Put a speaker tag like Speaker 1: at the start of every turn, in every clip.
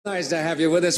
Speaker 1: Nice to have you with us.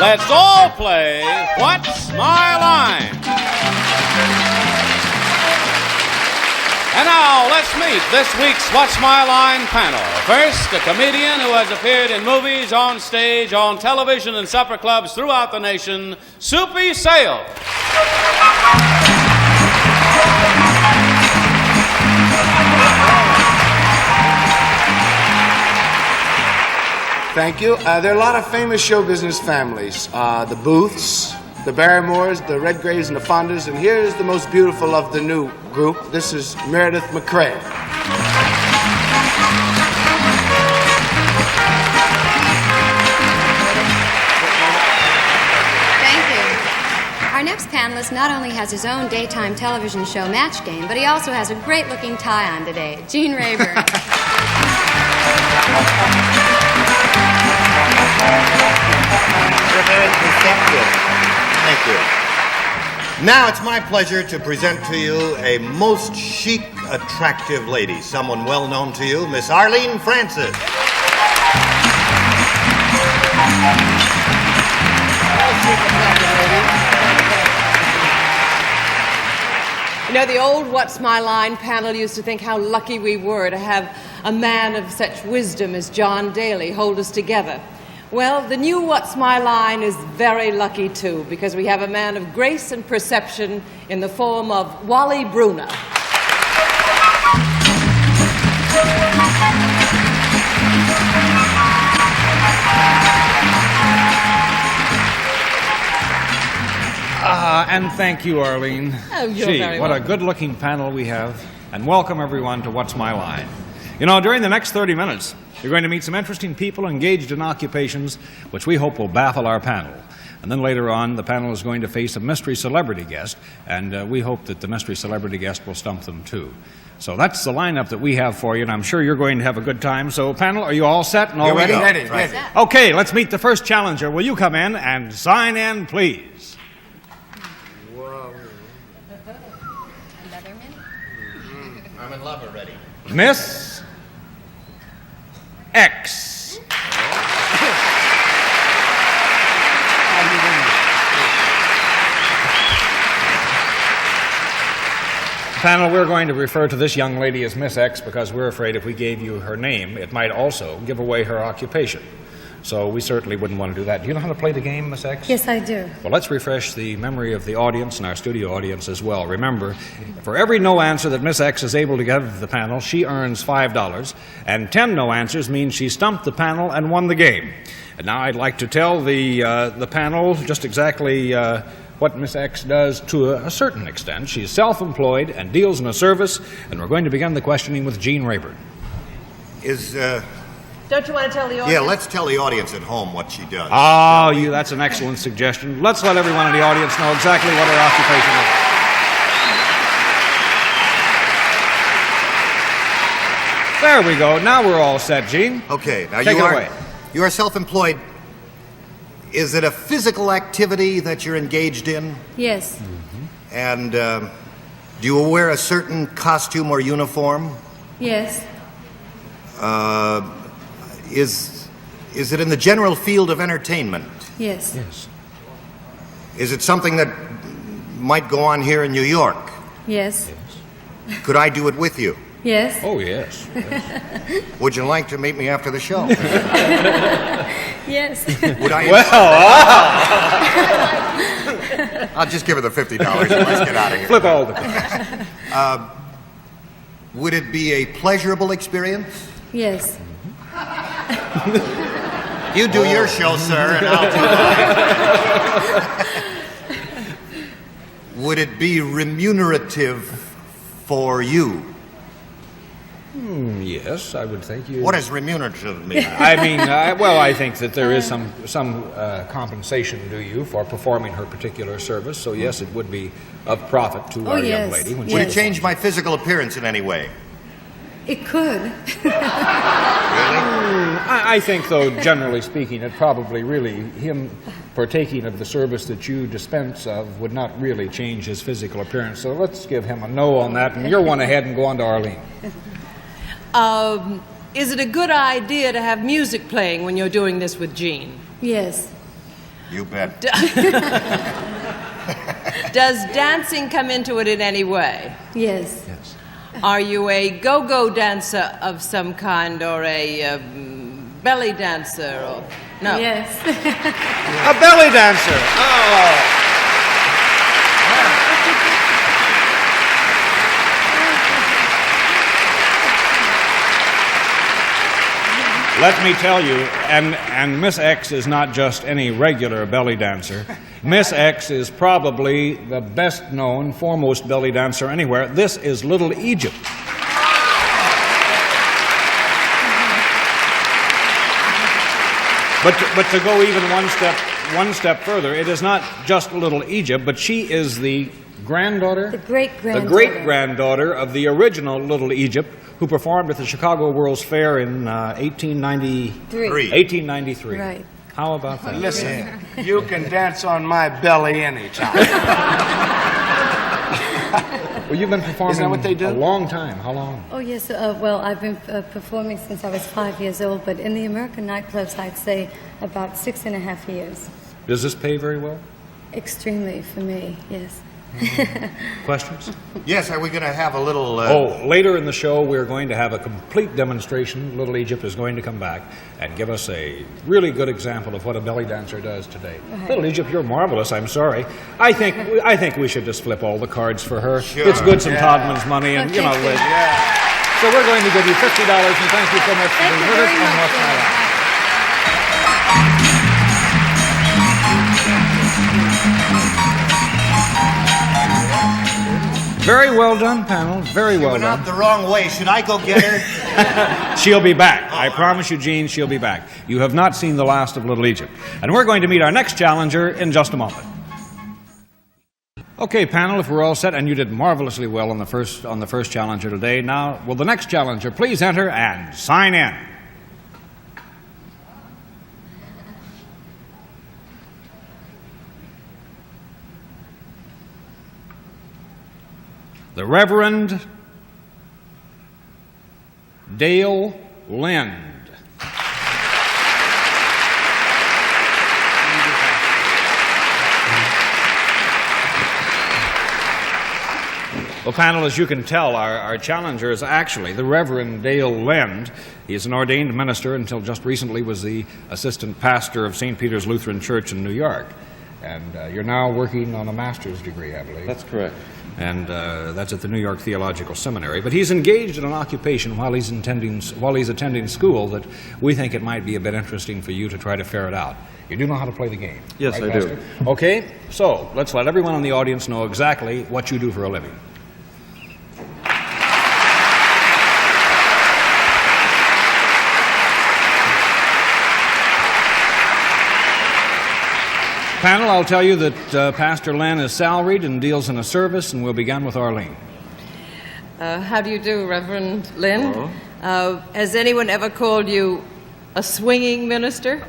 Speaker 2: Let's all play What's My Line? And now, let's meet this week's What's My Line panel. First, a comedian who has appeared in movies, on stage, on television, and supper clubs throughout the nation, Soupy Sale.
Speaker 3: Thank you. There are a lot of famous show business families. The Booths, the Barrymores, the Redgraves, and the Fondas. And here's the most beautiful of the new group. This is Meredith MacRae.
Speaker 4: Thank you. Our next panelist not only has his own daytime television show, Match Game, but he also has a great-looking tie on today. Gene Rayburn.
Speaker 5: Thank you. Now it's my pleasure to present to you a most chic, attractive lady, someone well known to you, Miss Arlene Francis.
Speaker 6: You know, the old What's My Line panel used to think how lucky we were to have a man of such wisdom as John Daly hold us together. Well, the new What's My Line is very lucky, too, because we have a man of grace and perception in the form of Wally Bruner.
Speaker 7: And thank you, Arlene.
Speaker 6: Oh, you're
Speaker 7: Gee,
Speaker 6: very
Speaker 7: what a
Speaker 6: welcome.
Speaker 7: good-looking panel we have. And welcome, everyone, to What's My Line. You know, during the next 30 minutes, you're going to meet some interesting people engaged in occupations which we hope will baffle our panel. And then later on, the panel is going to face a mystery celebrity guest, and we hope that the mystery celebrity guest will stump them, too. So that's the lineup that we have for you, and I'm sure you're going to have a good time. So, panel, are you all set and all ready?
Speaker 3: Ready.
Speaker 7: Okay, let's meet the first challenger. Will you come in and sign in, please?
Speaker 5: I'm in love already.
Speaker 7: Miss X. Panel, we're going to refer to this young lady as Miss X because we're afraid if we gave you her name, it might also give away her occupation. So we certainly wouldn't want to do that. Do you know how to play the game, Miss X?
Speaker 4: Yes, I do.
Speaker 7: Well, let's refresh the memory of the audience and our studio audience as well. Remember, for every no answer that Miss X is able to give the panel, she earns $5, and 10 no answers means she stumped the panel and won the game. And now I'd like to tell the panel just exactly what Miss X does to a certain extent. She's self-employed and deals in a service, and we're going to begin the questioning with Gene Rayburn.
Speaker 6: Don't you want to tell the audience?
Speaker 5: Yeah, let's tell the audience at home what she does.
Speaker 7: Oh, that's an excellent suggestion. Let's let everyone in the audience know exactly what her occupation is. There we go. Now we're all set, Gene.
Speaker 5: Okay, now
Speaker 7: Take it away.
Speaker 5: You are self-employed. Is it a physical activity that you're engaged in?
Speaker 4: Yes.
Speaker 5: And Do you wear a certain costume or uniform?
Speaker 4: Yes.
Speaker 5: Is it in the general field of entertainment?
Speaker 4: Yes.
Speaker 7: Yes.
Speaker 5: Is it something that might go on here in New York?
Speaker 4: Yes.
Speaker 5: Could I do it with you?
Speaker 4: Yes.
Speaker 7: Oh, yes.
Speaker 5: Would you like to meet me after the show?
Speaker 4: Yes.
Speaker 5: Would I? I'll just give her the $50 and let's get out of here.
Speaker 7: Flip all the cards.
Speaker 5: Would it be a pleasurable experience?
Speaker 4: Yes.
Speaker 5: You do your show, sir, and I'll do mine. Would it be remunerative for you?
Speaker 7: Yes, I would think you...
Speaker 5: What does remunerative mean?
Speaker 7: I mean, well, I think that there is some compensation to you for performing her particular service. So yes, it would be of profit to our young lady. When
Speaker 5: Would it change my physical appearance in any way?
Speaker 4: It could.
Speaker 5: Really?
Speaker 7: I think, though, generally speaking, it probably really, him partaking of the service that you dispense of would not really change his physical appearance. So let's give him a no on that, and you're one ahead and go on to Arlene.
Speaker 6: Is it a good idea to have music playing when you're doing this with Gene?
Speaker 4: Yes.
Speaker 5: You bet.
Speaker 6: Does dancing come into it in any way?
Speaker 4: Yes.
Speaker 7: Yes.
Speaker 6: Are you a go-go dancer of some kind, or a belly dancer, or no?
Speaker 4: Yes.
Speaker 7: A belly dancer. Oh. Let me tell you, and Miss X is not just any regular belly dancer. Miss X is probably the best known, foremost belly dancer anywhere. This is Little Egypt. But to go even one step further, it is not just Little Egypt, but she is the granddaughter?
Speaker 4: The great-granddaughter.
Speaker 7: The great-granddaughter of the original Little Egypt, who performed at the Chicago World's Fair in 1893.
Speaker 4: Right.
Speaker 7: How about that?
Speaker 3: Listen, you can dance on my belly anytime.
Speaker 7: Well, you've been performing
Speaker 3: Isn't that what they do?
Speaker 7: a long time. How long?
Speaker 1: Oh, yes. Well, I've been performing since I was 5 years old, but in the American nightclubs, I'd say about 6.5 years.
Speaker 7: Does this pay very well?
Speaker 1: Extremely for me, yes.
Speaker 7: Questions?
Speaker 5: Yes, are we going to have a little...
Speaker 7: Later in the show, we're going to have a complete demonstration. Little Egypt is going to come back and give us a really good example of what a belly dancer does today.
Speaker 1: Right.
Speaker 7: Little Egypt, you're marvelous. I'm sorry. I think we should just flip all the cards for her.
Speaker 5: Sure.
Speaker 7: It's Goodson Todman's money, and you know. So we're going to give you $50, and thank you so much for being with us on What's My Line. Very well done, panel. Very well
Speaker 5: Went
Speaker 7: done.
Speaker 5: out the wrong way. Should I go get her?
Speaker 7: She'll be back. I promise you, Gene, she'll be back. You have not seen the last of Little Egypt. And we're going to meet our next challenger in just a moment. Okay, panel, if we're all set, and you did marvelously well on the first challenger today. Now, will the next challenger please enter and sign in? The Reverend Dale Lind. Well, panel, as you can tell, our challenger is actually the Reverend Dale Lind. He is an ordained minister, until just recently was the assistant pastor of St. Peter's Lutheran Church in New York. And you're now working on a master's degree, I believe.
Speaker 8: That's correct.
Speaker 7: And that's at the New York Theological Seminary. But he's engaged in an occupation while he's attending school that we think it might be a bit interesting for you to try to ferret out. You do know how to play the game?
Speaker 8: Yes,
Speaker 7: right,
Speaker 8: I do.
Speaker 7: Pastor? Okay, so let's let everyone in the audience know exactly what you do for a living. Panel, I'll tell you that Pastor Len is salaried and deals in a service, and we'll begin with Arlene.
Speaker 6: How do you do, Reverend Lynn? Has anyone ever called you a swinging minister?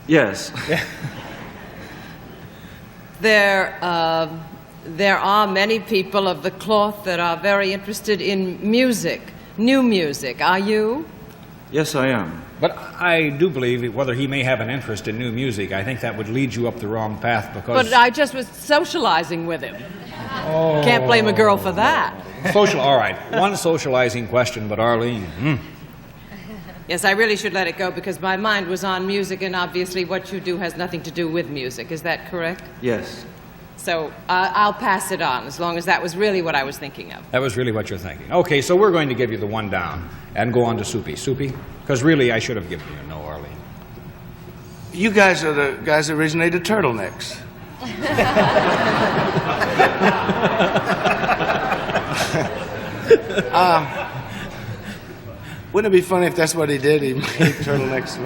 Speaker 8: Yes.
Speaker 6: There there are many people of the cloth that are very interested in music, new music. Are you?
Speaker 8: Yes, I am.
Speaker 7: But I do believe whether he may have an interest in new music, I think that would lead you up the wrong path because...
Speaker 6: But I just was socializing with him. Oh. Can't blame a girl for that.
Speaker 7: All right. One socializing question, but Arlene...
Speaker 6: Yes, I really should let it go because my mind was on music, and obviously what you do has nothing to do with music. Is that correct?
Speaker 8: Yes.
Speaker 6: So I'll pass it on, as long as that was really what I was thinking of.
Speaker 7: That was really what you're thinking. Okay, so we're going to give you the one down and go on to Soupy. Soupy? Because really, I should have given you a no, Arlene.
Speaker 3: You guys are the guys that originated turtlenecks. Wouldn't it be funny if that's what he did? He made turtlenecks.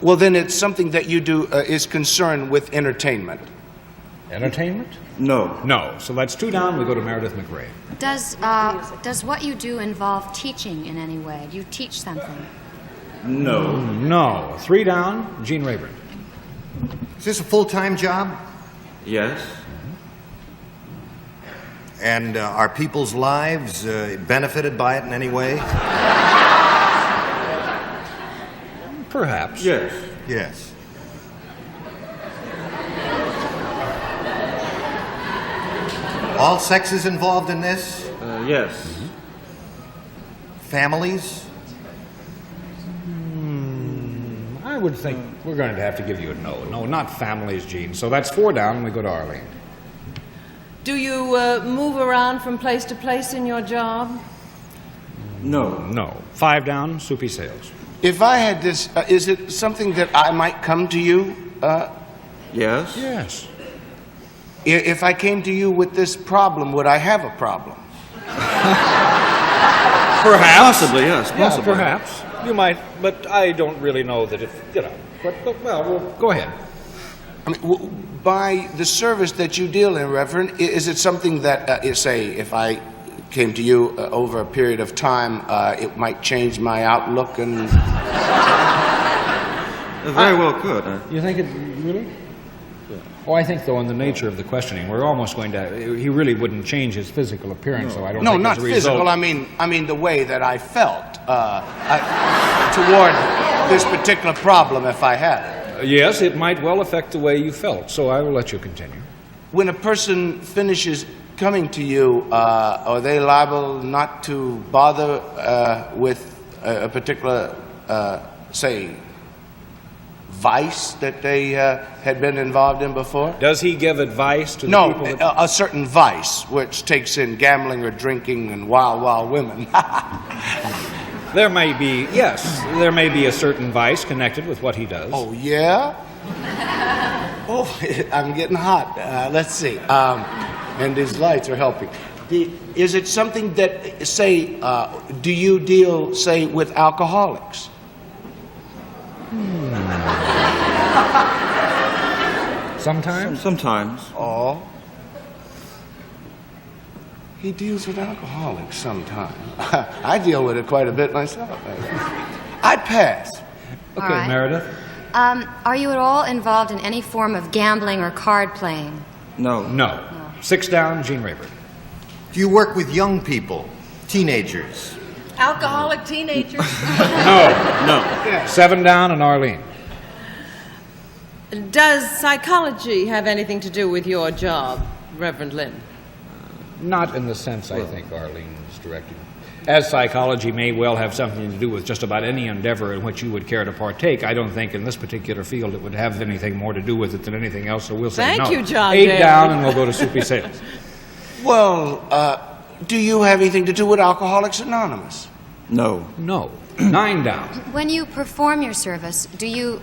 Speaker 3: Well, then it's something that you do is concerned with entertainment.
Speaker 7: Entertainment?
Speaker 8: No.
Speaker 7: No. So that's 2 down. We go to Meredith MacRae.
Speaker 4: Does what you do involve teaching in any way? Do you teach something?
Speaker 8: No.
Speaker 7: No. 3 down. Gene Rayburn.
Speaker 5: Is this a full-time job?
Speaker 8: Yes.
Speaker 5: And are people's lives benefited by it in any way?
Speaker 7: Perhaps.
Speaker 8: Yes.
Speaker 5: Yes. All sexes involved in this?
Speaker 8: Yes.
Speaker 5: Families?
Speaker 7: I would think we're going to have to give you a no. No, not families, Gene. So that's 4 down, and we go to Arlene.
Speaker 6: Do you move around from place to place in your job?
Speaker 8: No.
Speaker 7: No. 5 down, Soupy Sales.
Speaker 3: If I had this, is it something that I might come to you?
Speaker 8: Yes.
Speaker 7: Yes.
Speaker 3: If I came to you with this problem, would I have a problem?
Speaker 7: Perhaps.
Speaker 8: Possibly, yes. Possibly.
Speaker 7: Yeah, perhaps. You might, but I don't really know that if, you know. But well, go ahead.
Speaker 3: I mean, by the service that you deal in, Reverend, is it something that, say, if I came to you over a period of time, it might change my outlook and...
Speaker 8: Very well could.
Speaker 7: You think it really? Yeah. Oh, I think, though, in the nature of the questioning, we're almost going to... He really wouldn't change his physical appearance, so I don't think
Speaker 3: not
Speaker 7: as a result...
Speaker 3: physical. I mean the way that I felt toward this particular problem if I had it.
Speaker 7: Yes, it might well affect the way you felt, so I will let you continue.
Speaker 3: When a person finishes coming to you, are they liable not to bother with a particular, say, vice that they had been involved in before?
Speaker 7: Does he give advice to the people that...
Speaker 3: a certain vice, which takes in gambling or drinking and wild women.
Speaker 7: There may be, yes, there may be a certain vice connected with what he does.
Speaker 3: Oh, yeah? Oh, I'm getting hot. Let's see. And these lights are helping. Is it something that, say, do you deal, say, with alcoholics?
Speaker 7: Sometimes?
Speaker 8: Sometimes.
Speaker 3: Oh. He deals with alcoholics sometimes. I deal with it quite a bit myself. I'd pass.
Speaker 7: Okay,
Speaker 4: All right.
Speaker 7: Meredith.
Speaker 4: Are you at all involved in any form of gambling or card playing?
Speaker 8: No.
Speaker 7: No. 6 down, Gene Rayburn.
Speaker 5: Do you work with young people, teenagers?
Speaker 6: Alcoholic teenagers?
Speaker 7: No.
Speaker 8: No.
Speaker 7: 7 down, and Arlene.
Speaker 6: Does psychology have anything to do with your job, Reverend Lynn?
Speaker 7: Not in the sense I think Arlene is directed. As psychology may well have something to do with just about any endeavor in which you would care to partake, I don't think in this particular field it would have anything more to do with it than anything else, so we'll say no.
Speaker 6: Thank you, John
Speaker 7: 8
Speaker 6: Daly.
Speaker 7: down, and we'll go to Soupy Sales.
Speaker 3: Well, do you have anything to do with Alcoholics Anonymous?
Speaker 8: No.
Speaker 7: No. 9 down.
Speaker 4: When you perform your service, do you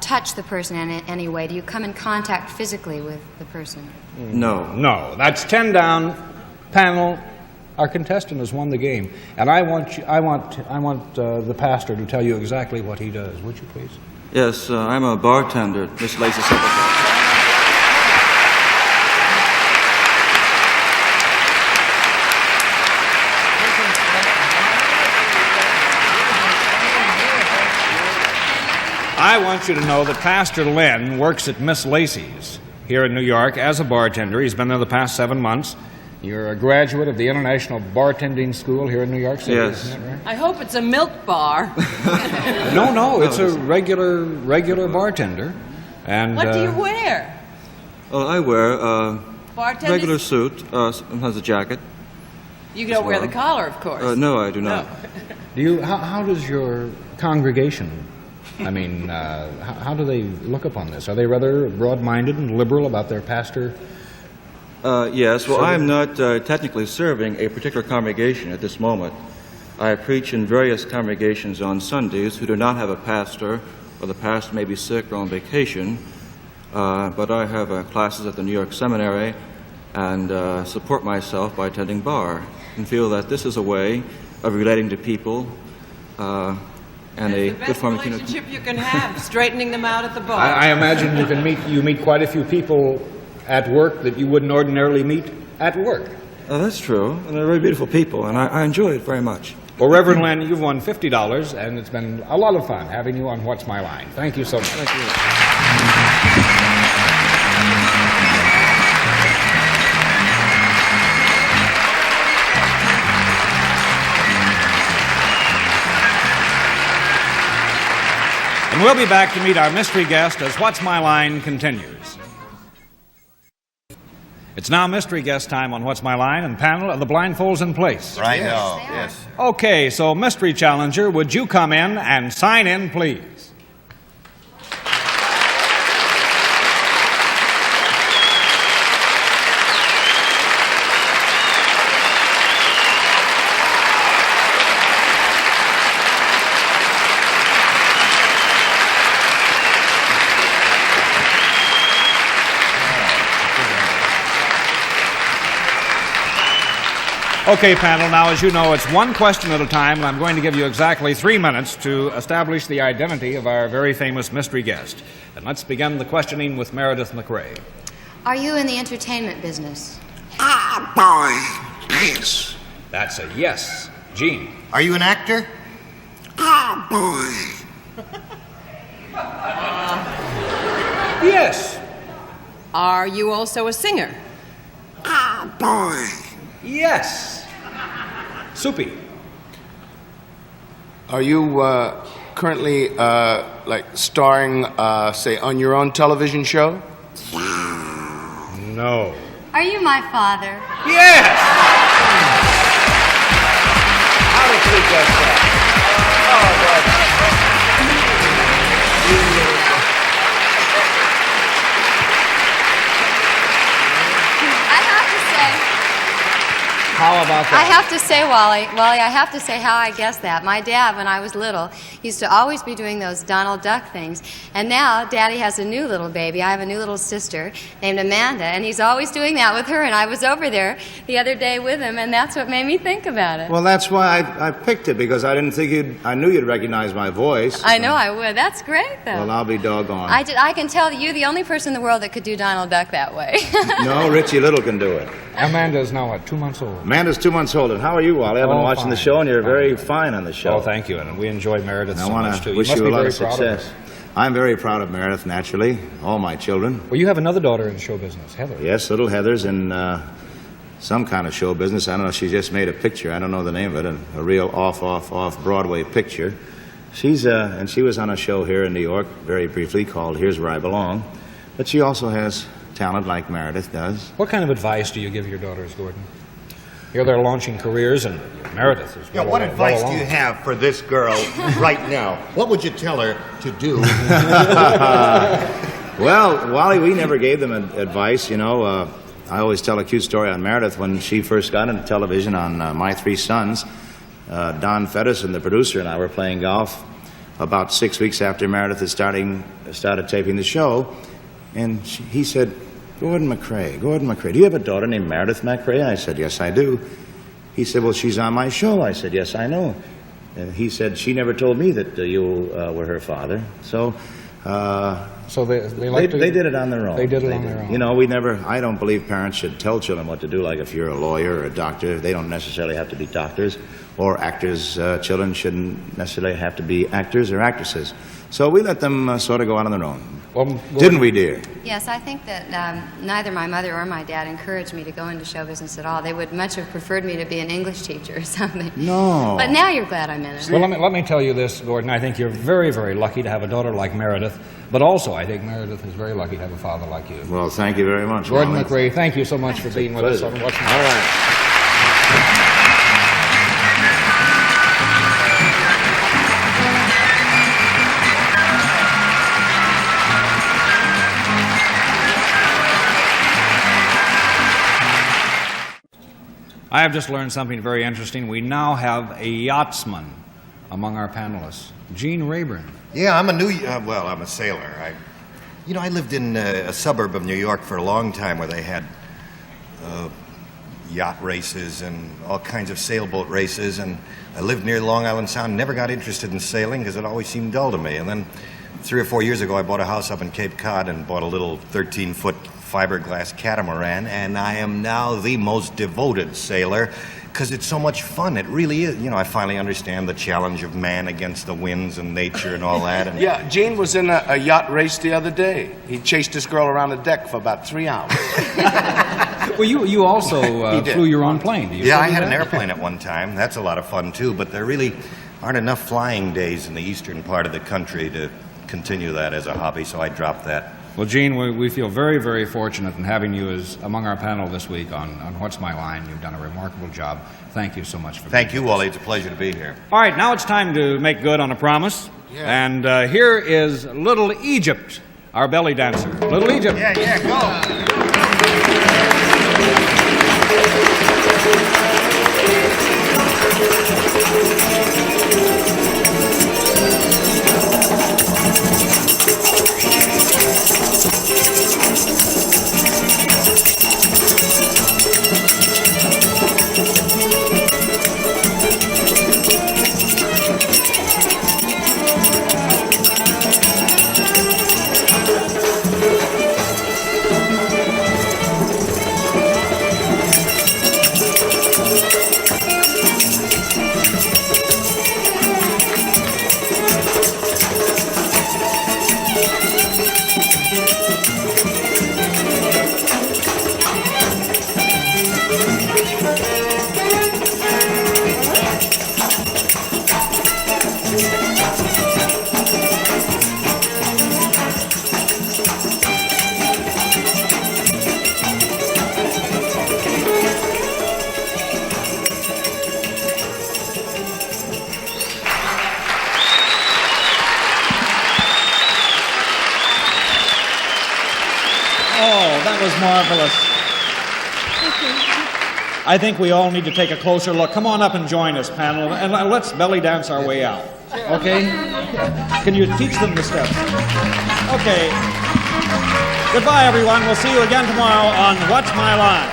Speaker 4: touch the person in any way? Do you come in contact physically with the person?
Speaker 8: No.
Speaker 7: No. That's 10 down. Panel, our contestant has won the game, and I want the pastor to tell you exactly what he does. Would you please?
Speaker 8: Yes, I'm a bartender at Miss Lacey's supper club.
Speaker 7: I want you to know that Pastor Lynn works at Miss Lacey's. here in New York as a bartender. He's been there the past 7 months. You're a graduate of the International Bartending School here in New York City,
Speaker 8: Yes.
Speaker 7: isn't that right?
Speaker 6: I hope it's a milk bar.
Speaker 7: No, it's a regular bartender. And
Speaker 6: What do you wear?
Speaker 8: Oh, I wear a
Speaker 6: Bartender?
Speaker 8: regular suit, has a jacket.
Speaker 6: You don't wear the collar, of course.
Speaker 8: No, I do not.
Speaker 7: How does your congregation, I mean, how do they look upon this? Are they rather broad-minded and liberal about their pastor?
Speaker 8: Yes, well, I'm not technically serving a particular congregation at this moment. I preach in various congregations on Sundays who do not have a pastor, or the pastor may be sick or on vacation. But I have classes at the New York Seminary and support myself by attending bar and feel that this is a way of relating to people and a
Speaker 6: It's the
Speaker 8: good
Speaker 6: best
Speaker 8: form of
Speaker 6: relationship you can have, straightening them out at the bar.
Speaker 7: I imagine you meet quite a few people at work that you wouldn't ordinarily meet at work.
Speaker 8: That's true, and they're very beautiful people, and I enjoy it very much.
Speaker 7: Well, Reverend Len, you've won $50, and it's been a lot of fun having you on What's My Line. Thank you so much.
Speaker 8: Thank you.
Speaker 7: And we'll be back to meet our mystery guest as What's My Line continues. It's now mystery guest time on What's My Line, and panel, are the blindfolds in place?
Speaker 5: Right now, yes.
Speaker 7: Okay, so mystery challenger, would you come in and sign in, please? Okay, panel, now as you know, it's one question at a time, and I'm going to give you exactly 3 minutes to establish the identity of our very famous mystery guest. And let's begin the questioning with Meredith MacRae.
Speaker 4: Are you in the entertainment business?
Speaker 3: Boy, yes.
Speaker 7: That's a yes. Gene.
Speaker 5: Are you an actor?
Speaker 3: Boy.
Speaker 7: Yes.
Speaker 6: Are you also a singer?
Speaker 3: Boy.
Speaker 7: Yes. Soupy.
Speaker 3: Are you currently like starring, say, on your own television show?
Speaker 7: No.
Speaker 1: Are you my father?
Speaker 7: Yes! How did we guess that? How about that?
Speaker 4: I have to say, Wally, I have to say how I guessed that. My dad, when I was little, used to always be doing those Donald Duck things. And now, Daddy has a new little baby. I have a new little sister named Amanda, and he's always doing that with her. And I was over there the other day with him, and that's what made me think about it.
Speaker 9: Well, that's why I picked it, because I didn't think I knew you'd recognize my voice.
Speaker 4: I know I would. That's great, though.
Speaker 9: Well, I'll be doggone.
Speaker 4: I can tell you the only person in the world that could do Donald Duck that way.
Speaker 9: No, Richie Little can do it.
Speaker 7: Amanda's now, what, 2 months old?
Speaker 9: Amanda's 2 months old. And how are you, Wally? I've been watching the show, and you're very fine on the show.
Speaker 7: Oh, thank you. And we enjoy Meredith so
Speaker 9: I
Speaker 7: much,
Speaker 9: want
Speaker 7: too.
Speaker 9: to wish
Speaker 7: must
Speaker 9: you
Speaker 7: be
Speaker 9: a lot
Speaker 7: very
Speaker 9: of
Speaker 7: proud
Speaker 9: success.
Speaker 7: her.
Speaker 9: I'm very proud of Meredith, naturally. All my children.
Speaker 7: Well, you have another daughter in show business, Heather.
Speaker 9: Yes, little Heather's in some kind of show business. I don't know. She just made a picture. I don't know the name of it. A real off Broadway picture. And she was on a show here in New York, very briefly, called Here's Where I Belong. But she also has talent like Meredith does.
Speaker 7: What kind of advice do you give your daughters, Gordon? Here they're launching careers, and Meredith is
Speaker 5: Yeah, what advice do you have for this girl right now? What would you tell her to do?
Speaker 9: Well, Wally, we never gave them advice, you know. I always tell a cute story on Meredith. When she first got into television on My Three Sons, Don Feddersen, the producer, and I were playing golf about 6 weeks after Meredith had started taping the show, and he said, Gordon MacRae, do you have a daughter named Meredith MacRae? I said, yes, I do. He said, well, she's on my show. I said, yes, I know. And he said, she never told me that you were her father. So they did it on their own.
Speaker 7: They did it on their own.
Speaker 9: You know, I don't believe parents should tell children what to do, like if you're a lawyer or a doctor. They don't necessarily have to be doctors, or actors. Children shouldn't necessarily have to be actors or actresses. So we let them sort of go out on their own.
Speaker 7: Well,
Speaker 9: Didn't we, dear?
Speaker 4: Yes, I think that neither my mother or my dad encouraged me to go into show business at all. They would much have preferred me to be an English teacher or something.
Speaker 9: No.
Speaker 4: But now you're glad I'm in it.
Speaker 7: Well, let me tell you this, Gordon. I think you're very, very lucky to have a daughter like Meredith, but also I think Meredith is very lucky to have a father like you.
Speaker 9: Well, thank you very much,
Speaker 7: Gordon
Speaker 9: Wally.
Speaker 7: MacRae, thank you so much for being with us on What's My
Speaker 9: All right.
Speaker 7: I have just learned something very interesting. We now have a yachtsman among our panelists, Gene Rayburn.
Speaker 5: Yeah, I'm a sailor. I lived in a suburb of New York for a long time where they had yacht races and all kinds of sailboat races, and I lived near Long Island Sound. Never got interested in sailing because it always seemed dull to me. And then 3 or 4 years ago, I bought a house up in Cape Cod and bought a little 13-foot fiberglass catamaran, and I am now the most devoted sailor because it's so much fun. It really is. I finally understand the challenge of man against the winds and nature and all that. And
Speaker 3: Yeah, Gene was in a yacht race the other day. He chased this girl around the deck for about 3 hours.
Speaker 7: Well, you also
Speaker 3: did.
Speaker 7: flew your own plane. Do you
Speaker 5: yeah,
Speaker 7: still
Speaker 5: I
Speaker 7: do
Speaker 5: had
Speaker 7: that?
Speaker 5: an airplane at one time. That's a lot of fun too, but there really aren't enough flying days in the eastern part of the country to continue that as a hobby, so I dropped that.
Speaker 7: Well, Gene, we feel very, very fortunate in having you as among our panel this week on What's My Line. You've done a remarkable job. Thank you so much for
Speaker 5: Thank
Speaker 7: being
Speaker 5: you,
Speaker 7: with us.
Speaker 5: Wally. It's a pleasure to be here.
Speaker 7: All right, now it's time to make good on a promise.
Speaker 3: Yeah.
Speaker 7: And here is Little Egypt, our belly dancer. Little Egypt.
Speaker 5: Yeah, go.
Speaker 7: That was marvelous. I think we all need to take a closer look. Come on up and join us, panel, and let's belly dance our way out. Okay? Can you teach them the steps? Okay. Goodbye, everyone. We'll see you again tomorrow on What's My Line.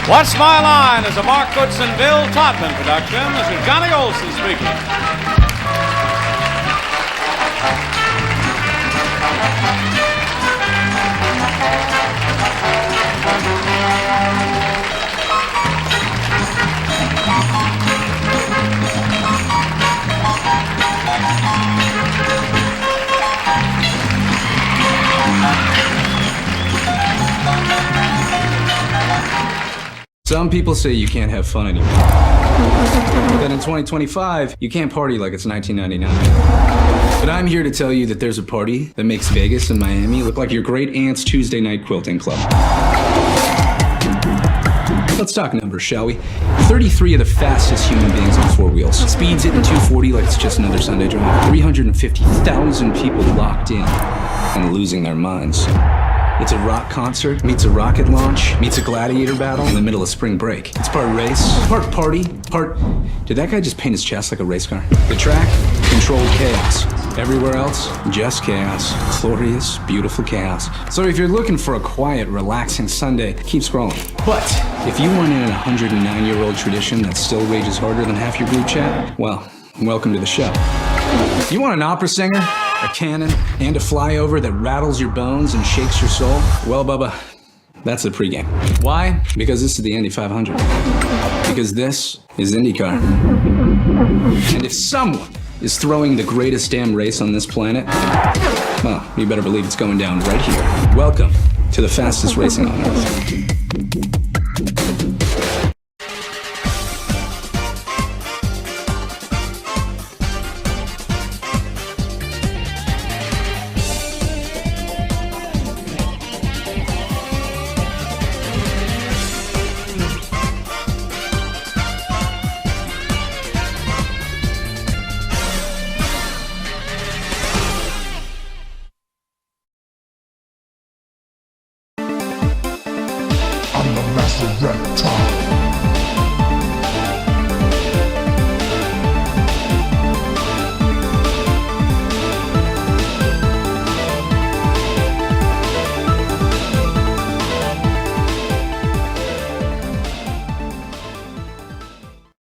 Speaker 2: What's My Line is a Mark Goodson, Bill Todman production. This is Johnny Olson speaking.
Speaker 10: Some people say you can't have fun anymore. That in 2025, you can't party like it's 1999. But I'm here to tell you that there's a party that makes Vegas and Miami look like your great aunt's Tuesday night quilting club. Let's talk numbers, shall we? 33 of the fastest human beings on 4 wheels. Speeds hitting 240 like it's just another Sunday drive. 350,000 people locked in and losing their minds. It's a rock concert, meets a rocket launch, meets a gladiator battle in the middle of spring break. It's part race, part party, part... Did that guy just paint his chest like a race car? The track, controlled chaos. Everywhere else, just chaos. Glorious, beautiful chaos. So if you're looking for a quiet, relaxing Sunday, keep scrolling. But if you want in a 109-year-old tradition that still rages harder than half your group chat, well, welcome to the show. You want an opera singer, a canon, and a flyover that rattles your bones and shakes your soul? Well, Bubba, that's the pregame. Why? Because this is the Indy 500. Because this is IndyCar. And if someone is throwing the greatest damn race on this planet, well, you better believe it's going down right here. Welcome to the fastest racing on Earth.
Speaker 11: I'm the master reptile.